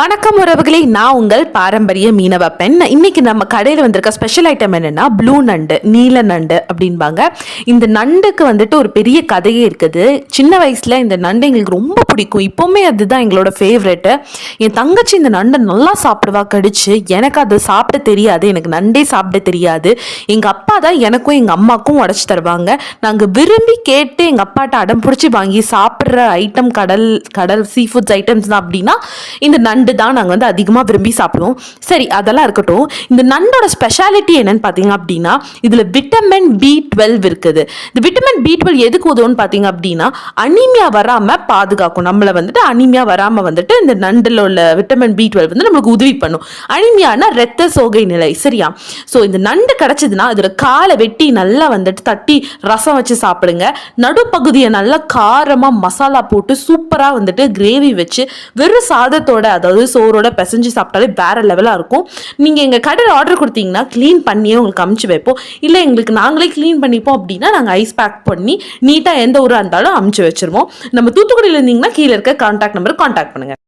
வணக்கம் உறவுகளே, நான் உங்கள் பாரம்பரிய மீனவ பெண். இன்னைக்கு நம்ம கடையில் வந்திருக்க ஸ்பெஷல் ஐட்டம் என்னன்னா ப்ளூ நண்டு, நீல நண்டு அப்படின்பாங்க. இந்த நண்டுக்கு வந்துட்டு ஒரு பெரிய கதையே இருக்குது. சின்ன வயசுல இந்த நண்டு எங்களுக்கு ரொம்ப பிடிக்கும். இப்போவுமே அதுதான் எங்களோட ஃபேவரெட்டு. என் தங்கச்சி இந்த நண்டை நல்லா சாப்பிடுவா கடிச்சு. எனக்கு அது சாப்பிட தெரியாது, எனக்கு நண்டே சாப்பிட தெரியாது. எங்கள் அப்பா தான் எனக்கும் எங்கள் அம்மாவுக்கும் உடச்சி தருவாங்க. நாங்கள் விரும்பி கேட்டு எங்கள் அப்பாட்ட அடம் பிடிச்சி வாங்கி சாப்பிட்ற ஐட்டம் கடல் சீ ஃபுட்ஸ் ஐட்டம்ஸ் தான் அப்படின்னா இந்த நண்டு தான் நாங்கள் வந்து அதிகமாக விரும்பி சாப்பிடுவோம். சரி, அதெல்லாம் இருக்கட்டும். இந்த நண்டோட ஸ்பெஷாலிட்டி என்னன்னு பார்த்தீங்க அப்படின்னா இதில் விட்டமின் B12 இருக்குது. இந்த விட்டமின் B12 எதுக்கு உதவுன்னு பார்த்தீங்க அப்படின்னா அனீமியா வராமல் பாதுகாக்கும். நம்மளை வந்துட்டு அனீமியா வராமல் வந்துட்டு இந்த நண்டில் உள்ள விட்டமின் B12 வந்து நம்மளுக்கு உதவி பண்ணும். அனீமியானா ரத்த சோகை நிலை, சரியா? ஸோ இந்த நண்டு கிடச்சிதுன்னா அதில் காலை வெட்டி நல்லா வந்துட்டு தட்டி ரசம் வச்சு சாப்பிடுங்க. நடுப்பகுதியை நல்லா காரமாக மசாலா போட்டு சூப்பராக வந்துட்டு கிரேவி வச்சு வெறும் சாதத்தோட, அதாவது சோறோட பிசைஞ்சு சாப்பிட்டாலே வேற லெவலாக இருக்கும். நீங்கள் எங்கள் கடையில் ஆர்டர் கொடுத்தீங்கன்னா க்ளீன் பண்ணியே உங்களுக்கு அமுச்சு வைப்போம். இல்லை எங்களுக்கு நாங்களே க்ளீன் பண்ணிப்போம் அப்படின்னா நாங்கள் ஐஸ் பேக் பண்ணி நீட்டாக எந்த ஊராக இருந்தாலும் அமுச்சு வச்சுருவோம். நம்ம தூத்துக்குடியில் இருந்தீங்கன்னா கீழே இருக்க கான்டாக்ட் நம்பருக்கு கான்டாக்ட் பண்ணுங்கள்.